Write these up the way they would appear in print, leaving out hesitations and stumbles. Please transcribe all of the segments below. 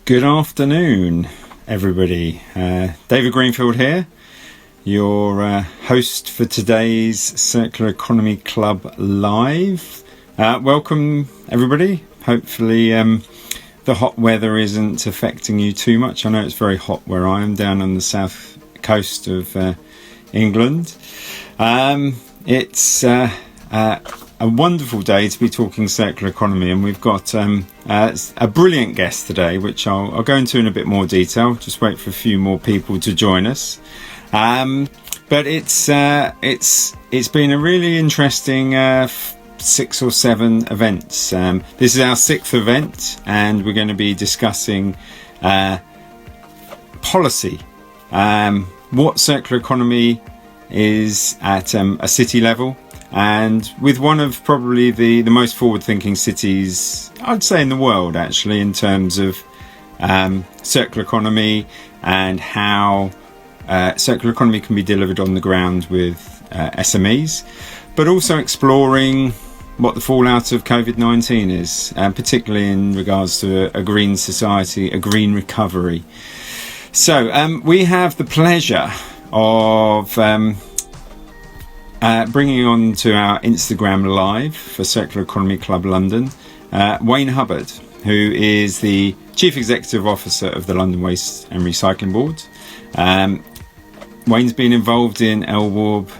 Good afternoon, everybody. David Greenfield here, your host for today's Circular Economy Club Live. Welcome, everybody. Hopefully the hot weather isn't affecting you too much. I know it's very hot where I am, down on the south coast of England. It's a wonderful day to be talking circular economy, and we've got a brilliant guest today, which I'll go into in a bit more detail. Just wait for a few more people to join us. But it's been a really interesting 6 or 7 events. This is our 6th event, and we're going to be discussing policy, what circular economy is at a city level, and with one of probably the most forward-thinking cities, I'd say, in the world, actually, in terms of circular economy and how circular economy can be delivered on the ground with SMEs, but also exploring what the fallout of COVID-19 is, particularly in regards to a green society, a green recovery. So we have the pleasure of bringing on to our Instagram Live for Circular Economy Club London, Wayne Hubbard, who is the Chief Executive Officer of the London Waste and Recycling Board. Wayne's been involved in LWARB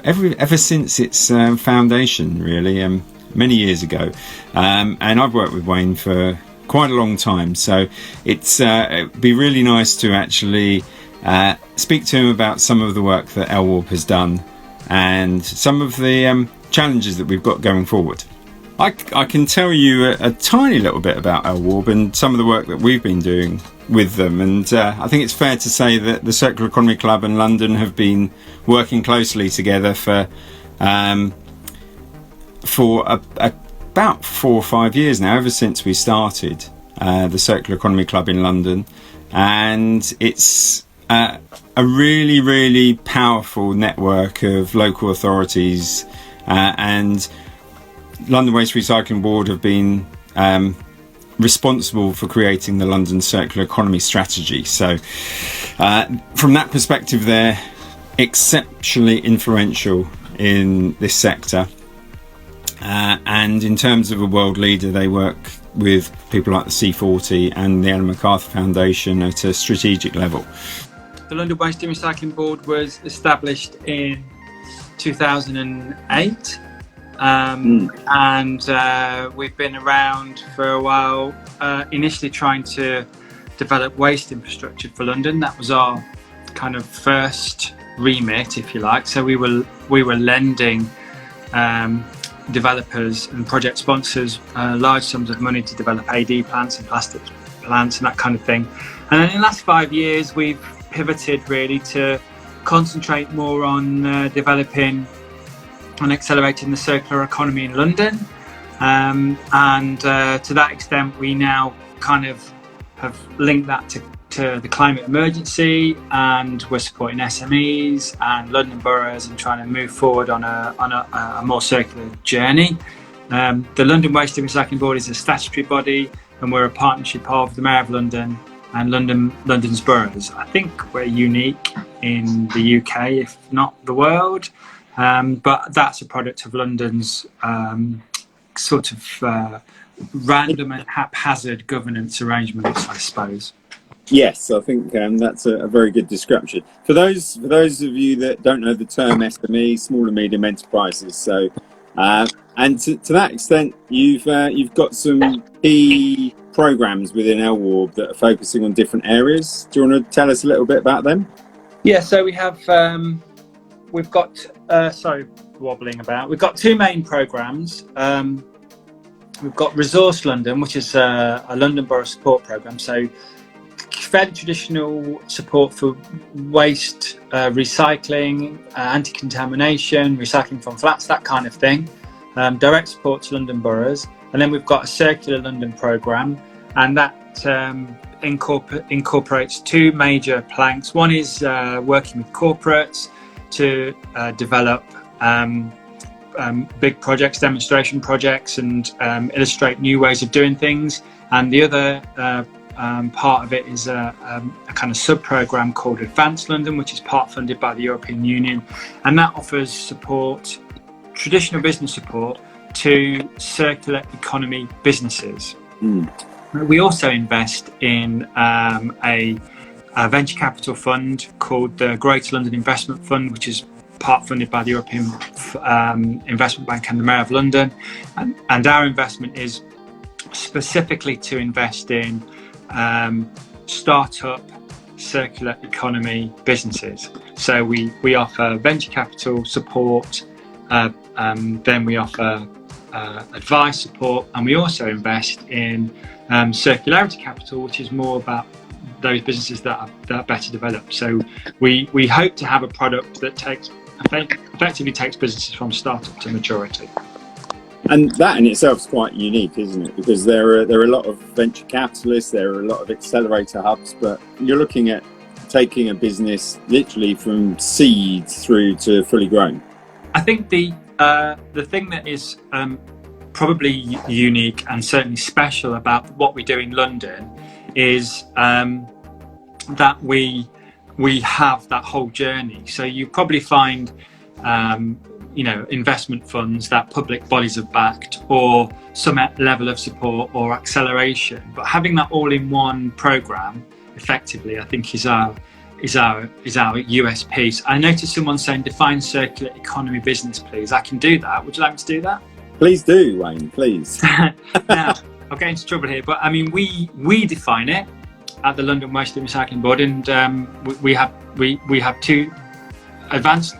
ever since its foundation, really, many years ago. And I've worked with Wayne for quite a long time, so it'd be really nice to actually speak to him about some of the work that LWARB has done and some of the challenges that we've got going forward. I can tell you a tiny little bit about LWARB and some of the work that we've been doing with them, and I think it's fair to say that the Circular Economy Club and London have been working closely together for about 4 or 5 years now, ever since we started the Circular Economy Club in London, and it's a really, really powerful network of local authorities, and London Waste Recycling Board have been responsible for creating the London Circular Economy Strategy. So from that perspective, they're exceptionally influential in this sector, and in terms of a world leader, they work with people like the C40 and the Ellen MacArthur Foundation at a strategic level. The London Waste and Recycling Board was established in 2008, and we've been around for a while, initially trying to develop waste infrastructure for London. That was our kind of first remit, if you like. So we were lending developers and project sponsors large sums of money to develop AD plants and plastic plants and that kind of thing. And then in the last 5 years, we've pivoted really to concentrate more on developing and accelerating the circular economy in London, and to that extent we now kind of have linked that to the climate emergency, and we're supporting SMEs and London boroughs and trying to move forward on a more circular journey. The London Waste and Recycling Board is a statutory body, and we're a partnership of the Mayor of London and London's boroughs. I think we're unique in the UK, if not the world, but that's a product of London's sort of random and haphazard governance arrangements, I suppose. Yes, I think that's a very good description. For those of you that don't know the term SME, small and medium enterprises, so and to that extent, you've got some key programs within LWARB that are focusing on different areas. Do you want to tell us a little bit about them? Yeah, so we've got 2 main programs. We've got Resource London, which is a London Borough support program. So fairly traditional support for waste, recycling, anti-contamination, recycling from flats, that kind of thing. Direct support to London boroughs. And then we've got a Circular London programme, and that incorporates 2 major planks. One is working with corporates to develop big projects, demonstration projects, and illustrate new ways of doing things. And the other part of it is a kind of sub-program called Advanced London, which is part funded by the European Union, and that offers support, traditional business support, to circular economy businesses. We also invest in a venture capital fund called the Greater London Investment Fund, which is part funded by the European Investment Bank and the Mayor of London, and our investment is specifically to invest in startup circular economy businesses. So we offer venture capital support, then we offer advice support, and we also invest in circularity capital, which is more about those businesses that are better developed. So we hope to have a product that effectively takes businesses from startup to maturity. And that in itself is quite unique, isn't it? Because there are a lot of venture capitalists, there are a lot of accelerator hubs, but you're looking at taking a business literally from seed through to fully grown. I think the thing that is probably unique and certainly special about what we do in London is that we have that whole journey. So you probably find investment funds that public bodies have backed, or some level of support or acceleration, but having that all in one program effectively, I think, is our USP. I noticed someone saying define circular economy business, please. I can do that. Would you like me to do that? Please do, Wayne, please. Now, I'll get into trouble here, but I mean, we define it at the London Waste and Recycling Board, and we have two advanced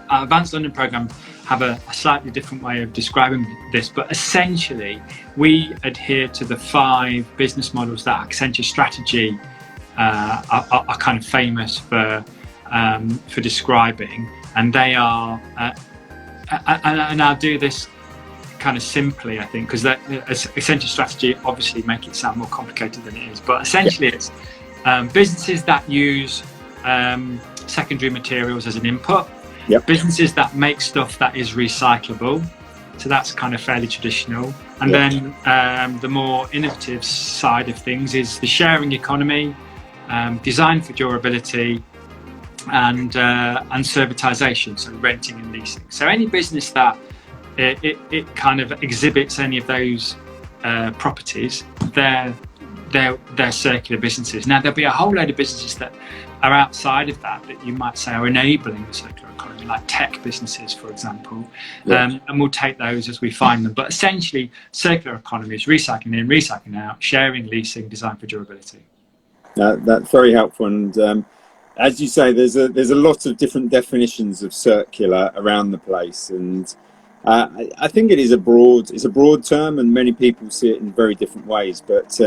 London programme have a slightly different way of describing this, but essentially we adhere to the 5 business models that Accenture Strategy are kind of famous for describing, and they are and I'll do this kind of simply, I think, because that Accenture Strategy obviously make it sound more complicated than it is, but essentially it's businesses that use secondary materials as an input. Yep. Businesses that make stuff that is recyclable, so that's kind of fairly traditional. And then the more innovative side of things is the sharing economy, design for durability, and servitization, so renting and leasing. So any business that it kind of exhibits any of those properties, they're circular businesses. Now there'll be a whole load of businesses that are outside of that you might say are enabling the circular economy, like tech businesses, for example, and we'll take those as we find them. But essentially, circular economy is recycling in, recycling out, sharing, leasing, design for durability. That's very helpful, and as you say, there's a lot of different definitions of circular around the place, and I think it's a broad term, and many people see it in very different ways. But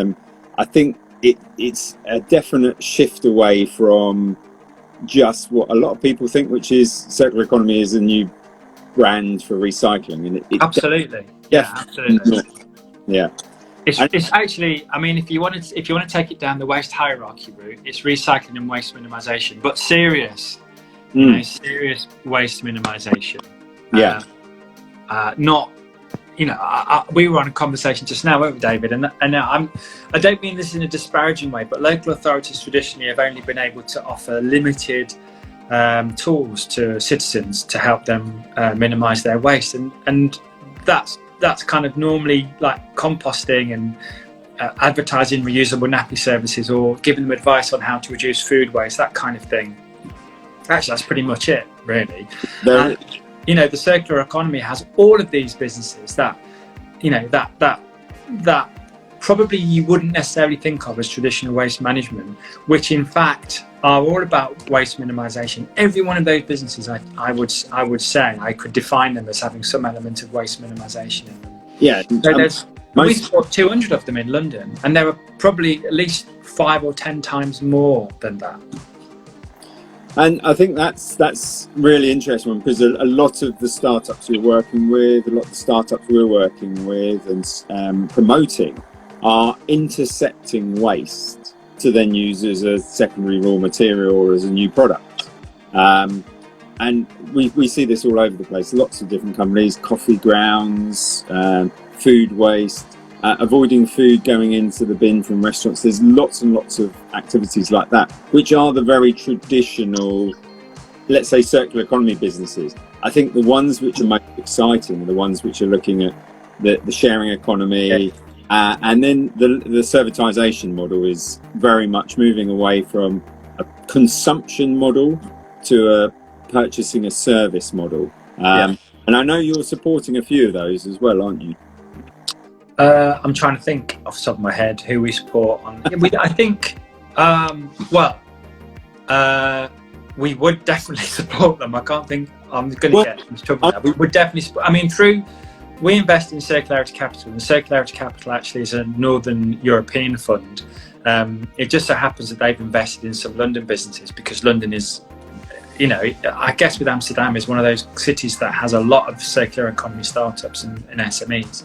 I think it's a definite shift away from just what a lot of people think, which is circular economy is a new brand for recycling. And absolutely. Absolutely. Yeah. It's actually, I mean, if you want to take it down the waste hierarchy route, it's recycling and waste minimisation, but serious waste minimisation. Not, we were on a conversation just now, weren't we, David? And I don't mean this in a disparaging way, but local authorities traditionally have only been able to offer limited tools to citizens to help them minimise their waste, and that's kind of normally like composting and advertising reusable nappy services, or giving them advice on how to reduce food waste, that kind of thing. Actually, that's pretty much it, really. The circular economy has all of these businesses that probably you wouldn't necessarily think of as traditional waste management, which in fact are all about waste minimisation. Every one of those businesses, I would say, I could define them as having some element of waste minimisation in them. Yeah. So we've got 200 of them in London, and there are probably at least 5 or 10 times more than that. And I think that's really interesting, because a lot of the startups we're working with, and promoting are intercepting waste to then use as a secondary raw material or as a new product. And we see this all over the place. Lots of different companies, coffee grounds, food waste. avoiding food going into the bin from restaurants. There's lots and lots of activities like that, which are the very traditional, let's say, circular economy businesses. I think the ones which are most exciting are the ones which are looking at the sharing economy, and then the servitization model is very much moving away from a consumption model to a purchasing a service model. And I know you're supporting a few of those as well, aren't you? I'm trying to think off the top of my head who we support on. I think, we would definitely support them. I can't think. I'm going to get into trouble now. We would definitely support. I mean, we invest in Circularity Capital, and Circularity Capital actually is a Northern European fund. It just so happens that they've invested in some London businesses because London is, I guess with Amsterdam is one of those cities that has a lot of circular economy startups and SMEs.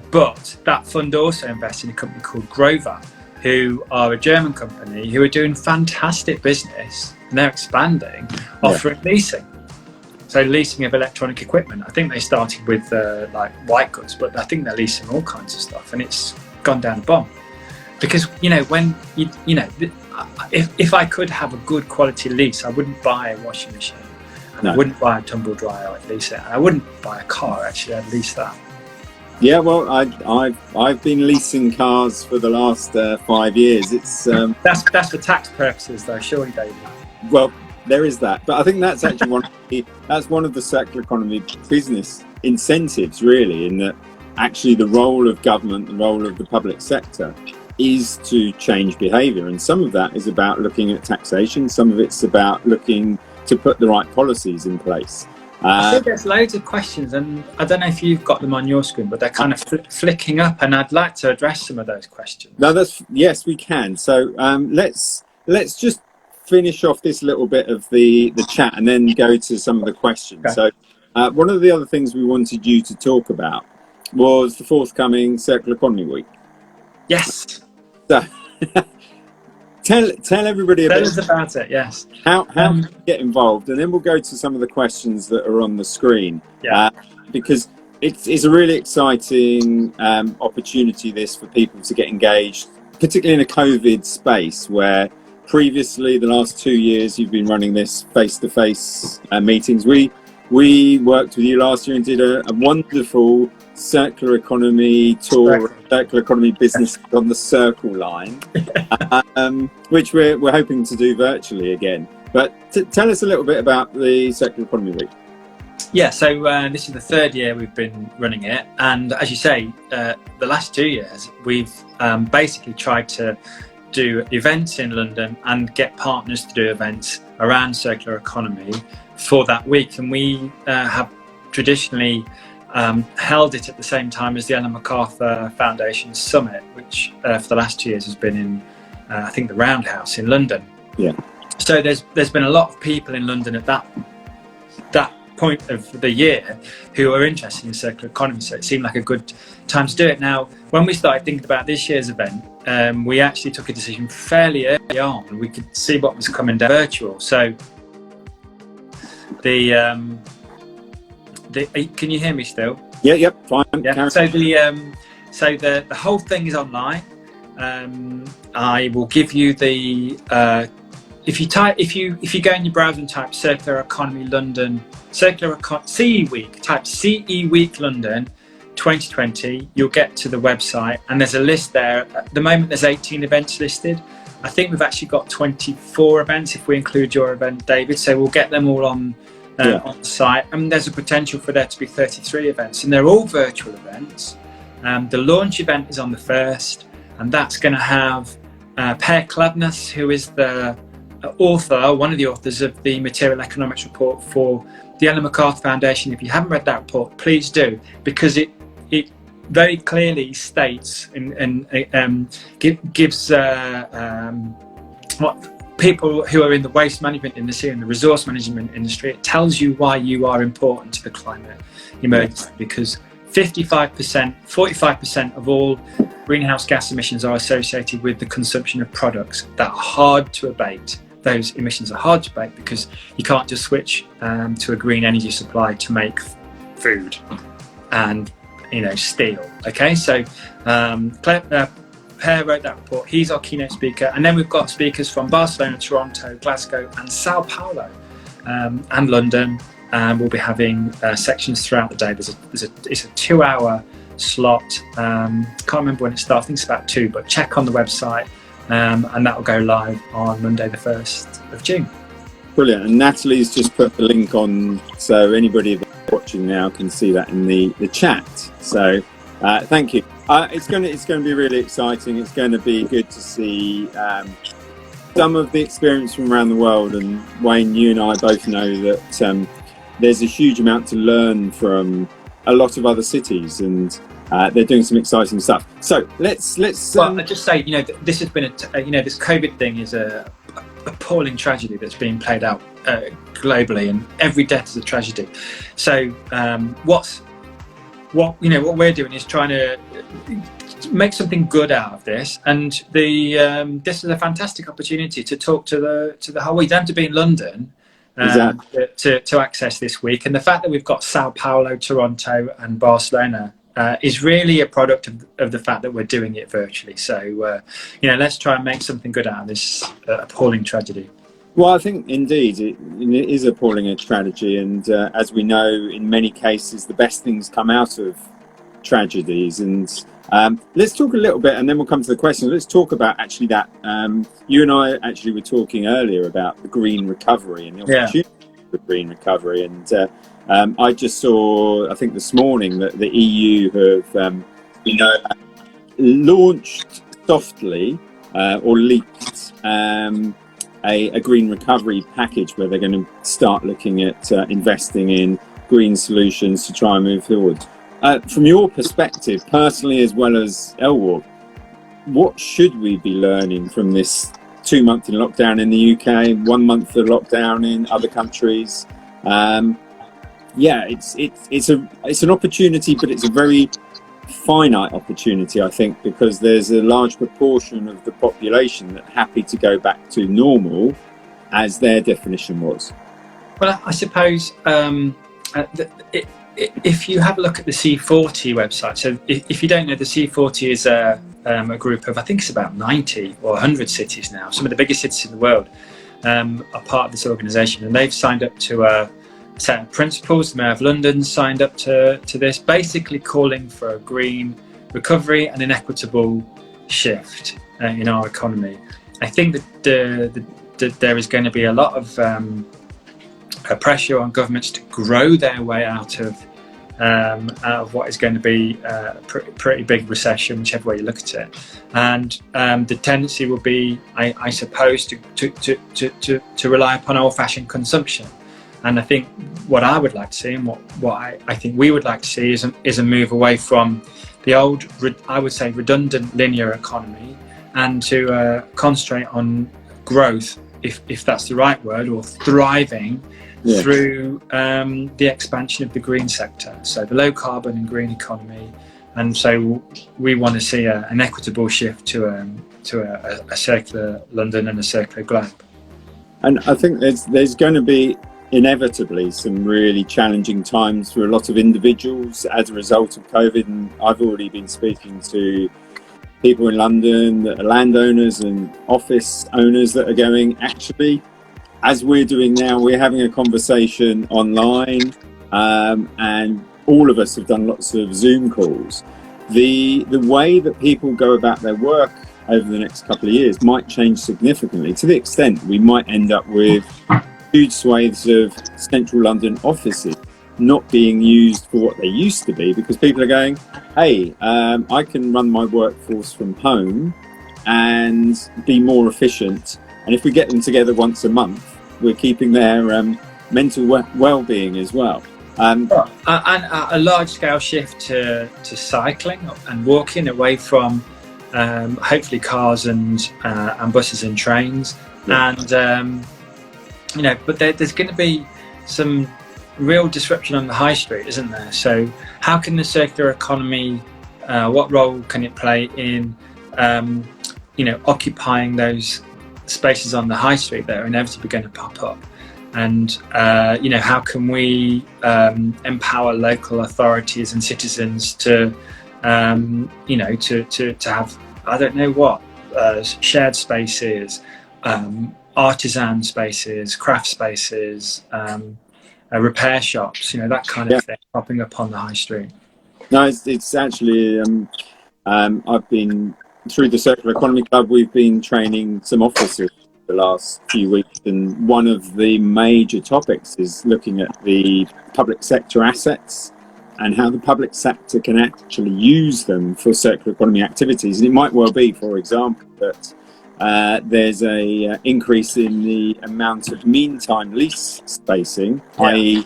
But that fund also invests in a company called Grover, who are a German company who are doing fantastic business. And they're expanding, offering leasing. So leasing of electronic equipment. I think they started with like white goods, but I think they're leasing all kinds of stuff, and it's gone down the bomb. Because when if I could have a good quality lease, I wouldn't buy a washing machine, and I wouldn't buy a tumble dryer. I'd lease it, and I wouldn't buy a car. Actually, I'd lease that. Yeah, well, I've been leasing cars for the last 5 years. It's that's for tax purposes, though, surely, David. Well, there is that, but I think that's actually one of the circular economy business incentives, really, in that actually the role of government, the role of the public sector, is to change behaviour, and some of that is about looking at taxation. Some of it's about looking to put the right policies in place. I think there's loads of questions, and I don't know if you've got them on your screen, but they're kind of flicking up, and I'd like to address some of those questions. No, yes, we can. So let's just finish off this little bit of the chat and then go to some of the questions. Okay. So one of the other things we wanted you to talk about was the forthcoming Circular Economy Week. Yes. So tell everybody about it. Yes. How can you get involved, and then we'll go to some of the questions that are on the screen. Yeah. Because it's a really exciting opportunity, this, for people to get engaged, particularly in a COVID space where previously, the last 2 years, you've been running this face-to-face meetings. We worked with you last year and did a wonderful circular economy tour, circular economy business on the Circle Line, which we're hoping to do virtually again. But tell us a little bit about the Circular Economy Week. Yeah, so this is the 3rd year we've been running it, and as you say, the last 2 years we've basically tried to do events in London and get partners to do events around circular economy for that week, and we have traditionally held it at the same time as the Ellen MacArthur Foundation Summit, which for the last 2 years has been in I think the Roundhouse in London. Yeah. So there's been a lot of people in London at that point of the year who are interested in circular economy, so it seemed like a good time to do it. Now, when we started thinking about this year's event, we actually took a decision fairly early on. We could see what was coming down virtual. So can you hear me still? Yeah, yep, fine. Yeah. So the whole thing is online. I will give you the if you go in your browser and type Circular Economy London, CE Week, type CE Week London 2020, you'll get to the website, and there's a list there. At the moment there's 18 events listed. I think we've actually got 24 events if we include your event, David, so we'll get them all on the site, and there's a potential for there to be 33 events, and they're all virtual events. The launch event is on the 1st, and that's going to have Per Klavnes, who is the one of the authors of the Material Economics Report for the Ellen MacArthur Foundation. If you haven't read that report, please do, because it very clearly states and gives what people who are in the waste management industry and the resource management industry, it tells you why you are important to the climate emergency, because 45% of all greenhouse gas emissions are associated with the consumption of products that are hard to abate. Those emissions are hard to abate because you can't just switch to a green energy supply to make food, and steel. Okay, so Per wrote that report. He's our keynote speaker, and then we've got speakers from Barcelona, Toronto, Glasgow, and Sao Paulo, and London. We'll be having sections throughout the day. It's a 2-hour slot. Can't remember when it starts. I think it's about 2, but check on the website, and that will go live on Monday, the 1st of June. Brilliant. And Natalie's just put the link on, so anybody that's watching now can see that in the chat. So thank you. It's going to be really exciting. It's going to be good to see some of the experience from around the world. And Wayne, you and I both know that there's a huge amount to learn from a lot of other cities, and they're doing some exciting stuff. So let's. Well, I just say, this has been this COVID thing is a appalling tragedy that's being played out globally, and every death is a tragedy. So what we're doing is trying to make something good out of this, and this is a fantastic opportunity to talk to the whole week. You don't have to be in London exactly. to access this week, and the fact that we've got Sao Paulo, Toronto, and Barcelona is really a product of the fact that we're doing it virtually. So let's try and make something good out of this appalling tragedy. Well, I think indeed it is appalling a tragedy, and as we know, in many cases, the best things come out of tragedies. And let's talk a little bit, and then we'll come to the question. Let's talk about actually that. You and I actually were talking earlier about the green recovery and the opportunity for green recovery. And I just saw, I think this morning, that the EU have, launched softly or leaked a green recovery package where they're going to start looking at investing in green solutions to try and move forward. From your perspective, personally, as well as LWARB, what should we be learning from this 2-month in lockdown in the UK, 1 month of lockdown in other countries? It's an opportunity, but it's a very finite opportunity, I think, because there's a large proportion of the population that are happy to go back to normal, as their definition was. Well, I suppose if you have a look at the C40 website, so if you don't know, the C40 is a group of, I think it's about 90 or 100 cities now. Some of the biggest cities in the world are part of this organisation, and they've signed up to a set of principles. The Mayor of London signed up to this, basically calling for a green recovery and an equitable shift in our economy. I think that there is going to be a lot of pressure on governments to grow their way out of what is going to be a pretty big recession, whichever way you look at it. And the tendency will be, I suppose, to rely upon old-fashioned consumption. And I think what I would like to see, and what I think we would like to see, is a move away from the old, I would say, redundant linear economy, and to concentrate on growth, if that's the right word, or thriving through the expansion of the green sector, so the low carbon and green economy. And so we want to see an equitable shift to a circular London and a circular globe. And I think there's going to be inevitably some really challenging times for a lot of individuals as a result of COVID. And I've already been speaking to people in London that are landowners and office owners that are going, actually, as we're doing now, we're having a conversation online, and all of us have done lots of Zoom calls. The way that people go about their work over the next couple of years might change significantly, to the extent we might end up with huge swathes of central London offices not being used for what they used to be, because people are going, hey, I can run my workforce from home and be more efficient. And if we get them together once a month, we're keeping their mental well-being as well. And a large-scale shift to cycling and walking away from hopefully cars and buses and trains. Yeah. And but there's going to be some real disruption on the high street, isn't there? So how can the circular economy, what role can it play in occupying those spaces on the high street that are inevitably going to pop up? and how can we empower local authorities and citizens to to have, I don't know what, shared spaces, artisan spaces, craft spaces, repair shops, that kind of thing popping up on the high street. No, it's actually, I've been through the Circular Economy Club, we've been training some officers the last few weeks, and one of the major topics is looking at the public sector assets and how the public sector can actually use them for circular economy activities. And it might well be, for example, that there's a increase in the amount of meantime lease spacing, i.e.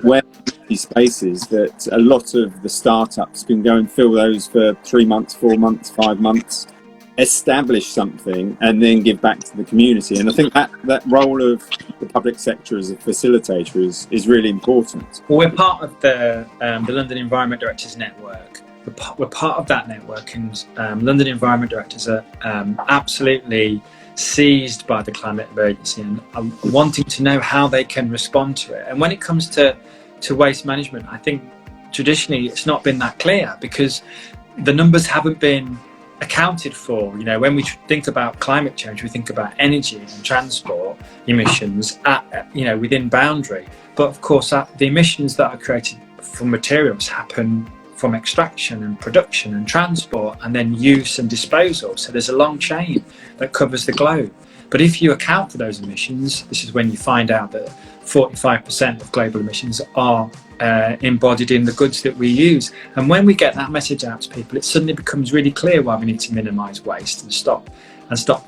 where these spaces that a lot of the startups can go and fill those for 3 months, 4 months, 5 months, establish something and then give back to the community. And I think that role of the public sector as a facilitator is really important. Well, we're part of the London Environment Directors Network. We're part of that network, and London Environment Directors are absolutely seized by the climate emergency and are wanting to know how they can respond to it. And when it comes to waste management, I think traditionally it's not been that clear because the numbers haven't been accounted for. When we think about climate change, we think about energy and transport emissions within boundary, but of course the emissions that are created from materials happen from extraction and production and transport and then use and disposal. So there's a long chain that covers the globe. But if you account for those emissions, this is when you find out that 45% of global emissions are embodied in the goods that we use. And when we get that message out to people, it suddenly becomes really clear why we need to minimise waste and stop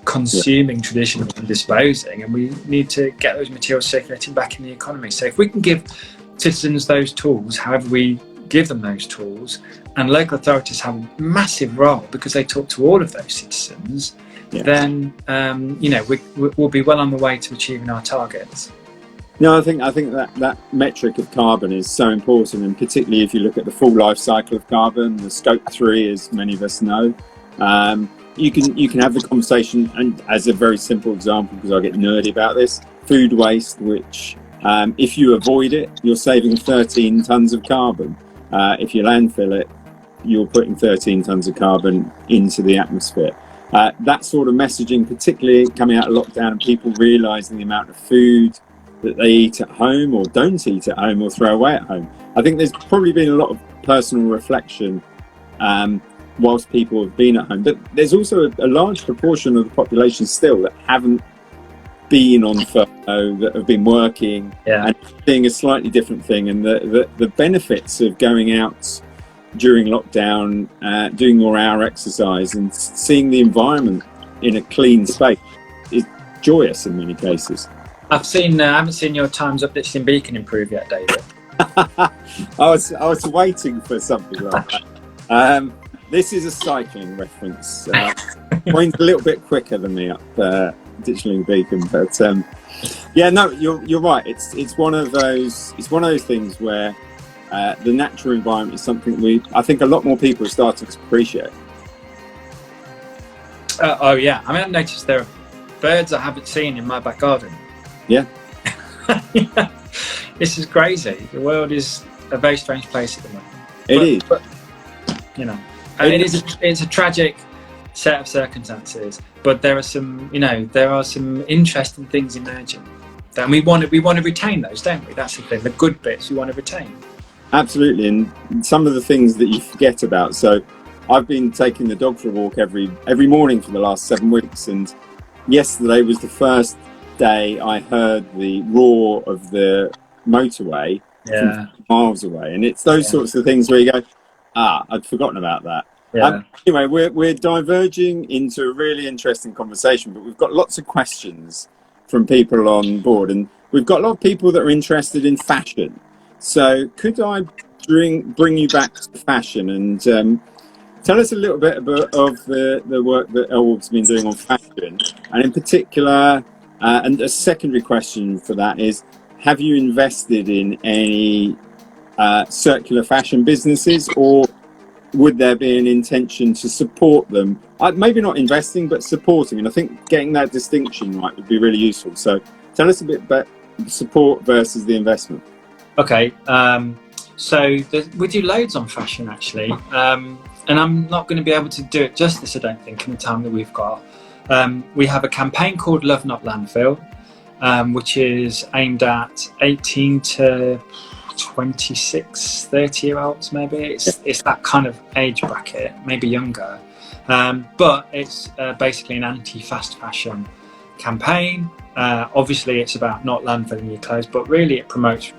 consuming traditionally and disposing. And we need to get those materials circulating back in the economy. So if we can give citizens those tools, however we give them those tools, and local authorities have a massive role because they talk to all of those citizens, then we'll be well on the way to achieving our targets. No, I think that metric of carbon is so important, and particularly if you look at the full life cycle of carbon, the scope 3, as many of us know, you can have the conversation. And as a very simple example, because I get nerdy about this, food waste, which if you avoid it, you're saving 13 tons of carbon. If you landfill it, you're putting 13 tons of carbon into the atmosphere. That sort of messaging, particularly coming out of lockdown and people realising the amount of food that they eat at home or don't eat at home or throw away at home. I think there's probably been a lot of personal reflection whilst people have been at home. But there's also a large proportion of the population still that haven't been on furlough, that have been working and seeing a slightly different thing. And the benefits of going out during lockdown, doing more hour exercise and seeing the environment in a clean space is joyous in many cases. I haven't seen your times up Ditchling Beacon improve yet, David. I was waiting for something like that. This is a cycling reference. Wayne's a little bit quicker than me up Ditchling Beacon, but you're right. It's one of those things where the natural environment is something I think a lot more people are starting to appreciate. I've noticed there are birds I haven't seen in my back garden. This is crazy. The world is a very strange place at the moment. It's a tragic set of circumstances, but there are some interesting things emerging. And we want to retain those, don't we? That's the thing. The good bits we want to retain. Absolutely, and some of the things that you forget about. So, I've been taking the dog for a walk every morning for the last 7 weeks, and yesterday was the first day I heard the roar of the motorway from miles away, and it's those sorts of things where you go, I'd forgotten about that. Anyway, we're diverging into a really interesting conversation, but we've got lots of questions from people on board, and we've got a lot of people that are interested in fashion. So could I bring you back to fashion and tell us a little bit of the work that LWARB's been doing on fashion, and in particular, and a secondary question for that is, have you invested in any circular fashion businesses, or would there be an intention to support them? Maybe not investing, but supporting. And I think getting that distinction right would be really useful. So tell us a bit support versus the investment? Okay, so we do loads on fashion actually, and I'm not going to be able to do it justice, I don't think, in the time that we've got. We have a campaign called Love Not Landfill, which is aimed at 18 to 26, 30-year-olds maybe. It's that kind of age bracket, maybe younger. But it's basically an anti-fast fashion campaign. Obviously, it's about not landfilling your clothes, but really it promotes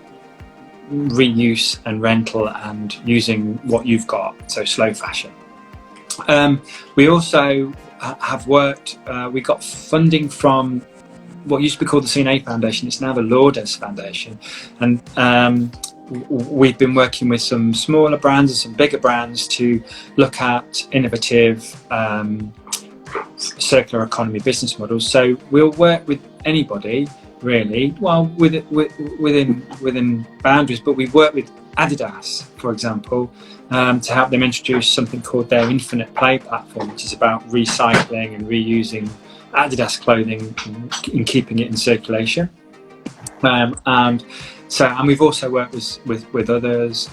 reuse and rental and using what you've got, so slow fashion. We also have worked, we got funding from what used to be called the CNA Foundation. It's now the LWARB Foundation, and we've been working with some smaller brands and some bigger brands to look at innovative circular economy business models. So we'll work with anybody really, well, within boundaries, but we've worked with Adidas, for example, to help them introduce something called their Infinite Play platform, which is about recycling and reusing Adidas clothing and keeping it in circulation. And we've also worked with others,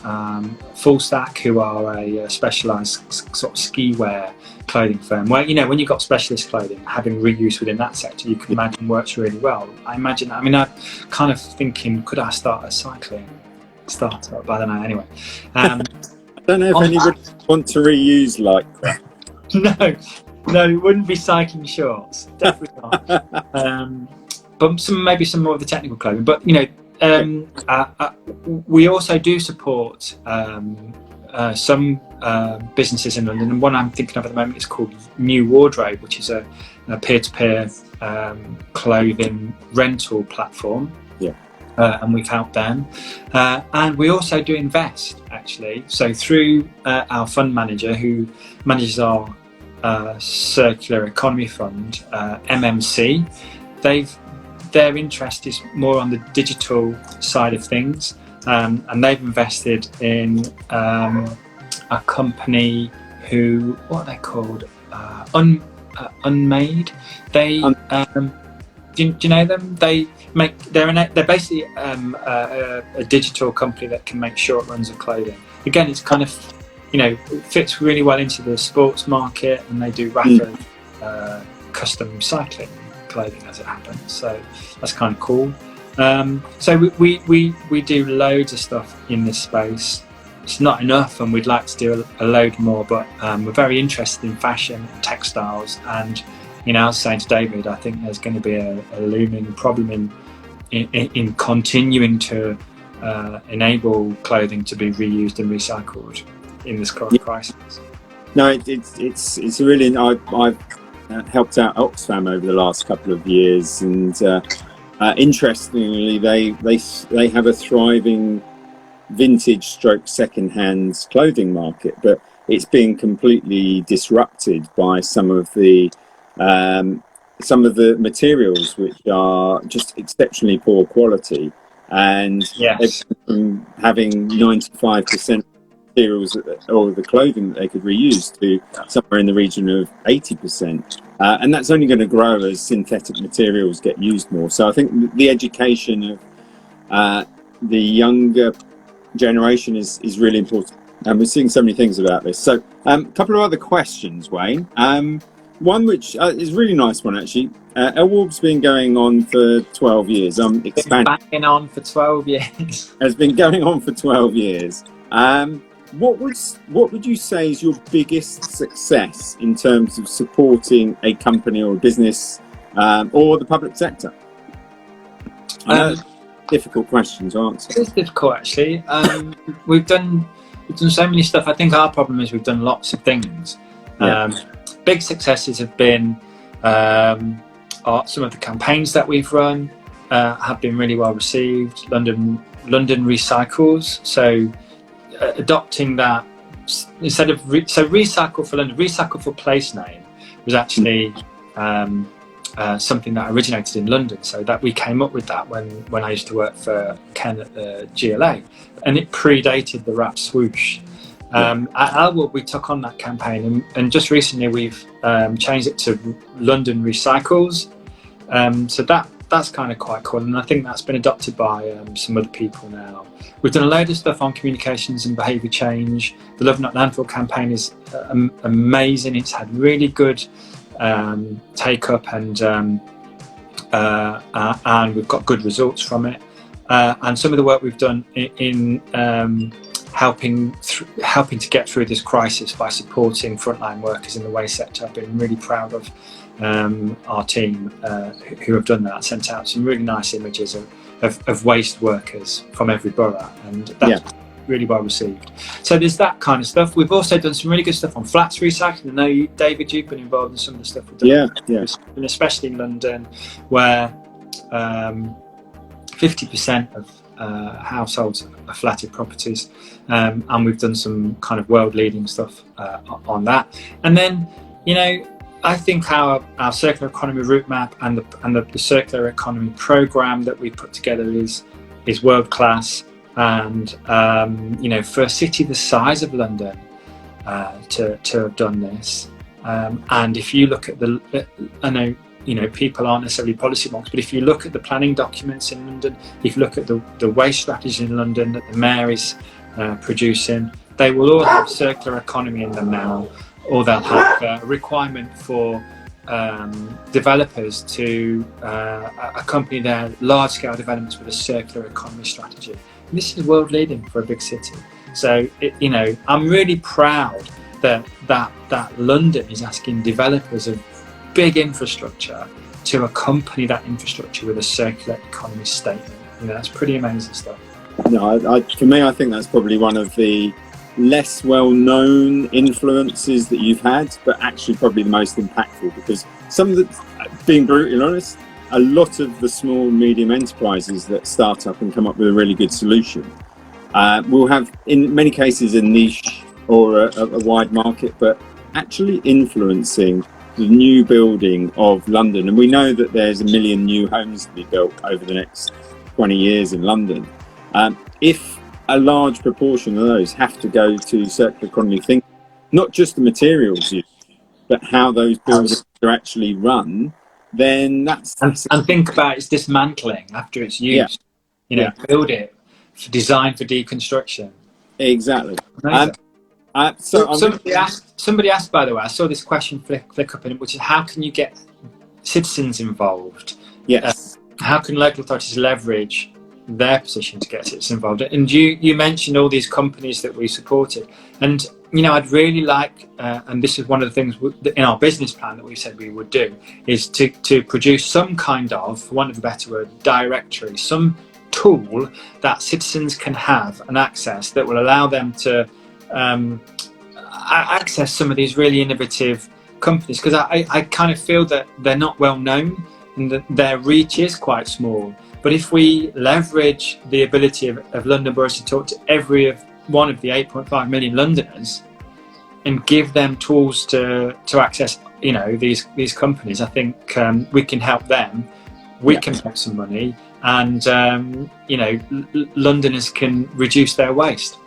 Full Stack, who are a specialised sort of ski wear clothing firm, where, you know, when you've got specialist clothing, having reuse within that sector, you can imagine works really well. I'm kind of thinking, could I start a cycling startup? I don't know. Anyway, I don't know if anybody want to reuse Lycra. No, it wouldn't be cycling shorts, definitely not. But maybe some more of the technical clothing. But you know, we also do support some businesses in London, and one I'm thinking of at the moment is called New Wardrobe, which is a peer-to-peer clothing rental platform. Yeah. And we've helped them, and we also do invest actually. So through our fund manager, who manages our circular economy fund, MMC, their interest is more on the digital side of things, and they've invested in a company who, what are they called? Unmade. They do you know them? They're basically a digital company that can make short runs of clothing. Again, it's kind of, you know, it fits really well into the sports market, and they do rapid custom cycling clothing as it happens. So that's kind of cool. So we do loads of stuff in this space. It's not enough, and we'd like to do a load more, but we're very interested in fashion and textiles. And, you know, I was saying to David, I think there's going to be a looming problem in continuing to enable clothing to be reused and recycled in this current crisis. No, it's really. I've helped out Oxfam over the last couple of years, and interestingly, they have a thriving vintage / second-hand clothing market, but it's being completely disrupted by some of the materials which are just exceptionally poor quality, and yes, from having 95% materials or the clothing that they could reuse to somewhere in the region of 80%, and that's only going to grow as synthetic materials get used more. So I think the education of the younger generation is really important, and we're seeing so many things about this. So a couple of other questions, Wayne. One which is a really nice one actually. LWARB's been going on for 12 years. Banging on for 12 years. Has been going on for 12 years. What would you say is your biggest success in terms of supporting a company or a business or the public sector? I know it's a difficult question to answer. It's difficult actually. We've done so many stuff. I think our problem is we've done lots of things. Big successes have been some of the campaigns that we've run have been really well received. London Recycles, so adopting that instead of Recycle for London, Recycle for place name was actually something that originated in London. So that we came up with that when I used to work for Ken at the GLA, and it predated the wrap swoosh. At LWARB, we took on that campaign, and just recently we've changed it to London Recycles. So that that's kind of quite cool, and I think that's been adopted by some other people now. We've done a load of stuff on communications and behaviour change. The Love Not Landfill campaign is amazing. It's had really good take up, and we've got good results from it. And some of the work we've done in helping to get through this crisis by supporting frontline workers in the waste sector. I've been really proud of our team who have done that, sent out some really nice images of waste workers from every borough, and that's really well received. So there's that kind of stuff. We've also done some really good stuff on flats recycling. I know, David, you've been involved in some of the stuff we've done, and especially in London, where 50% of households are flatted properties, and we've done some kind of world-leading stuff on that. And then, I think our circular economy route map and the circular economy program that we put together is world class. And for a city the size of London to have done this, and if you look at I know people aren't necessarily policy wonks, but if you look at the planning documents in London, if you look at the waste strategy in London that the mayor is producing, they will all have circular economy in them now, or they'll have a requirement for developers to accompany their large-scale developments with a circular economy strategy. And this is world leading for a big city. So I'm really proud that London is asking developers of big infrastructure to accompany that infrastructure with a circular economy statement. That's pretty amazing stuff. No, for me, I think that's probably one of the less well-known influences that you've had, but actually probably the most impactful, because some of the, being brutally honest, a lot of the small and medium enterprises that start up and come up with a really good solution will have, in many cases, a niche or a wide market, but actually influencing the new building of London. And we know that there's 1 million new homes to be built over the next 20 years in London. If a large proportion of those have to go to circular economy thinking, not just the materials used, but how those buildings are actually run, then that's... And think about its dismantling after it's used. Build it, designed for deconstruction. Exactly. Somebody asked, by the way, I saw this question flick up in it, which is how can you get citizens involved? Yes. How can local authorities leverage their position to get citizens involved? And you mentioned all these companies that we supported, and I'd really like, and this is one of the things in our business plan that we said we would do, is to produce some kind of, for want of a better word, directory, some tool that citizens can have and access that will allow them to access some of these really innovative companies, because I kind of feel that they're not well known and that their reach is quite small. But if we leverage the ability of London boroughs to talk to every one of the 8.5 million Londoners and give them tools to access these companies, I think we can help them. We can make some money, and Londoners can reduce their waste.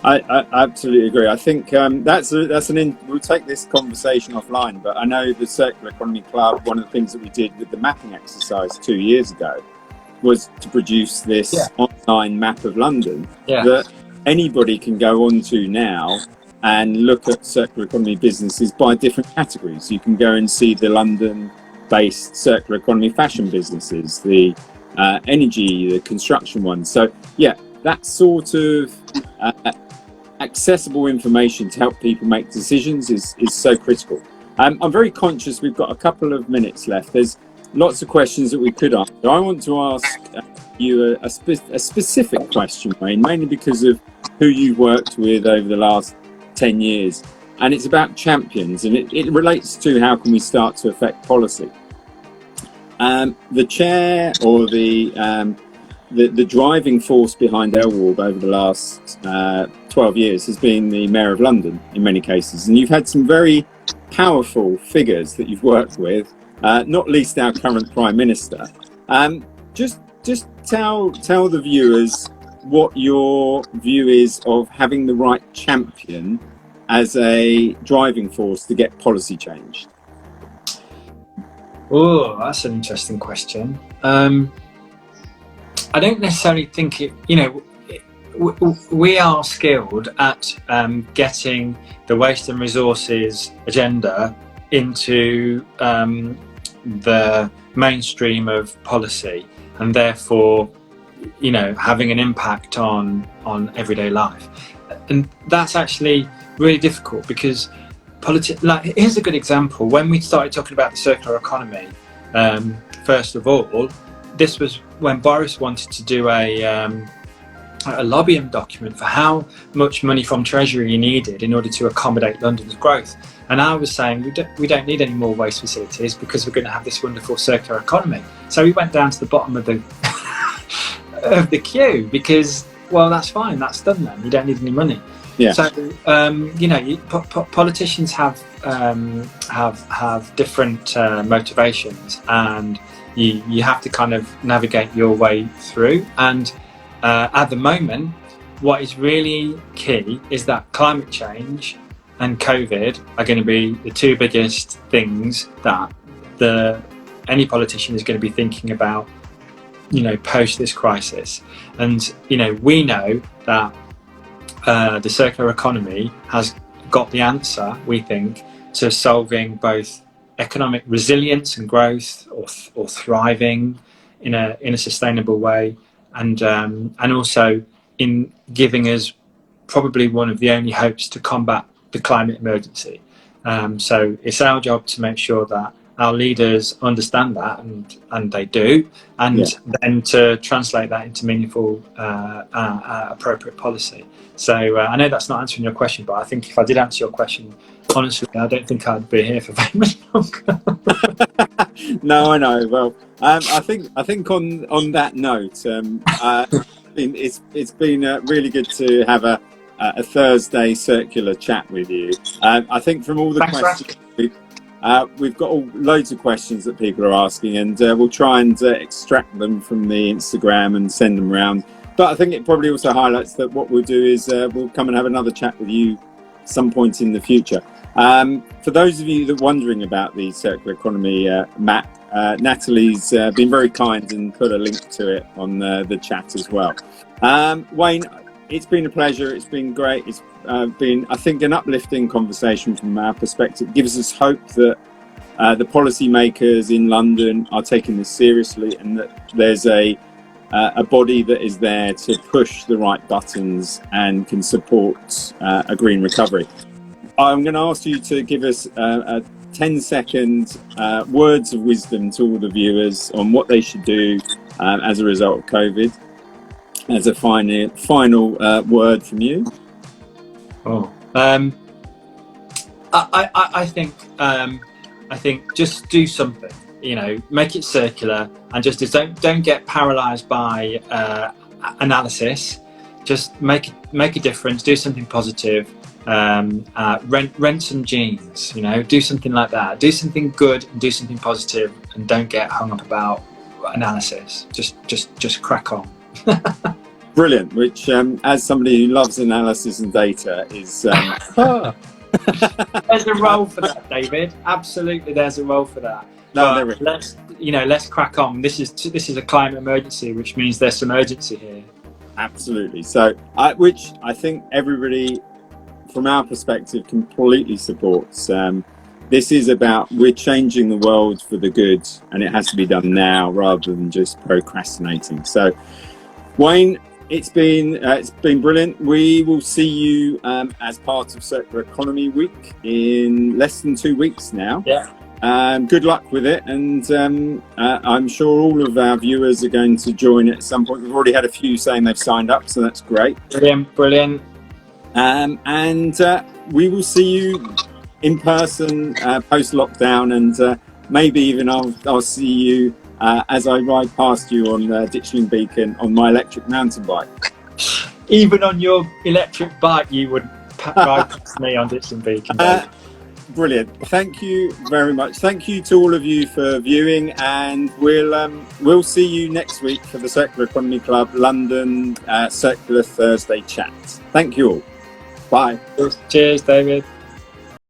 I absolutely agree. I think we'll take this conversation offline, but I know the Circular Economy Club, one of the things that we did with the mapping exercise 2 years ago was to produce this online map of London that anybody can go onto now and look at circular economy businesses by different categories. You can go and see the London-based circular economy fashion businesses, the energy, the construction ones. So that sort of accessible information to help people make decisions is so critical. I'm very conscious we've got a couple of minutes left. There's lots of questions that we could ask. I want to ask you a specific question, Wayne, mainly because of who you've worked with over the last 10 years. And it's about champions, and it relates to how can we start to affect policy. The chair or the driving force behind LWARB over the last 12 years has been the Mayor of London in many cases. And you've had some very powerful figures that you've worked with, not least our current Prime Minister. Just tell the viewers what your view is of having the right champion as a driving force to get policy changed. Oh, that's an interesting question. I don't necessarily think it, we are skilled at getting the waste and resources agenda into the mainstream of policy, and therefore, having an impact on everyday life. And that's actually really difficult because here's a good example. When we started talking about the circular economy, first of all, this was when Boris wanted to do a lobbying document for how much money from Treasury he needed in order to accommodate London's growth. And I was saying we don't need any more waste facilities because we're going to have this wonderful circular economy. So we went down to the bottom of the of the queue because, well, that's fine, that's done then. You don't need any money. Yeah. So politicians have different motivations, and you have to kind of navigate your way through. And at the moment, what is really key is that climate change and COVID are going to be the two biggest things that any politician is going to be thinking about, post this crisis. And we know that the circular economy has got the answer, we think, to solving both economic resilience and growth, or thriving in a sustainable way, and also in giving us probably one of the only hopes to combat the climate emergency. So it's our job to make sure that our leaders understand that, and they do, and then to translate that into meaningful, appropriate policy. So I know that's not answering your question, but I think if I did answer your question honestly, I don't think I'd be here for very much longer. No, I know. Well, I think on that note, it's been really good to have a Thursday circular chat with you. I think from all the questions we've got loads of questions that people are asking, and we'll try and extract them from the Instagram and send them around. But I think it probably also highlights that what we'll do is we'll come and have another chat with you some point in the future. For those of you that are wondering about the circular economy map, Natalie's been very kind and put a link to it on the chat as well. Wayne, it's been a pleasure. It's been great. It's been, I think, an uplifting conversation from our perspective. It gives us hope that the policymakers in London are taking this seriously, and that there's a body that is there to push the right buttons and can support a green recovery. I'm going to ask you to give us a 10-second words of wisdom to all the viewers on what they should do as a result of COVID. As a final word from you. I think just do something. Make it circular, and just don't get paralysed by analysis. Just make a difference. Do something positive. Rent some jeans. Do something like that. Do something good and do something positive, and don't get hung up about analysis. Just crack on. Brilliant. Which, as somebody who loves analysis and data, is. There's a role for that, David. Absolutely, there's a role for that. No, there is. Let's crack on. This is a climate emergency, which means there's some urgency here. Absolutely. So, which I think everybody, from our perspective, completely supports. This is about, we're changing the world for the good, and it has to be done now rather than just procrastinating. So, Wayne, it's been brilliant. We will see you as part of Circular Economy Week in less than 2 weeks now. Yeah. Good luck with it, and I'm sure all of our viewers are going to join it at some point. We've already had a few saying they've signed up, so that's great. Brilliant. And we will see you in person post-lockdown, and maybe even I'll see you as I ride past you on Ditchling Beacon on my electric mountain bike. Even on your electric bike, you would ride past me on Ditchling Beacon. Brilliant. Thank you very much. Thank you to all of you for viewing, and we'll see you next week for the Circular Economy Club London Circular Thursday chat. Thank you all. Bye. Cheers, David.